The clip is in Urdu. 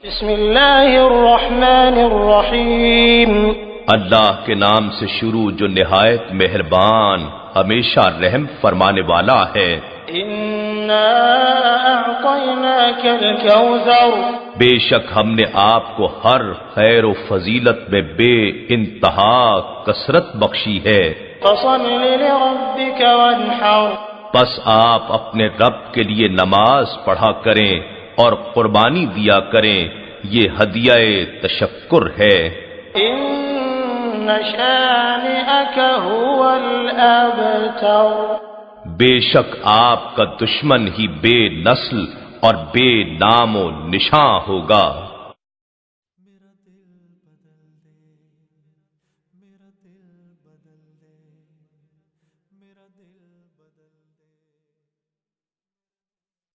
بسم اللہ الرحمن الرحیم اللہ کے نام سے شروع جو نہایت مہربان ہمیشہ رحم فرمانے والا ہے۔ انا اعطیناک الکوثر، بے شک ہم نے آپ کو ہر خیر و فضیلت میں بے انتہا کثرت بخشی ہے۔ فصل لربک وانحر، بس آپ اپنے رب کے لیے نماز پڑھا کریں اور قربانی دیا کریں، یہ ہدیہ تشکر ہے۔ ان شانئک هو الابتر، بے شک آپ کا دشمن ہی بے نسل اور بے نام و نشاں ہوگا۔ میرا دل بدل دے، میرا دل بدل دے، میرا دل بدل دے۔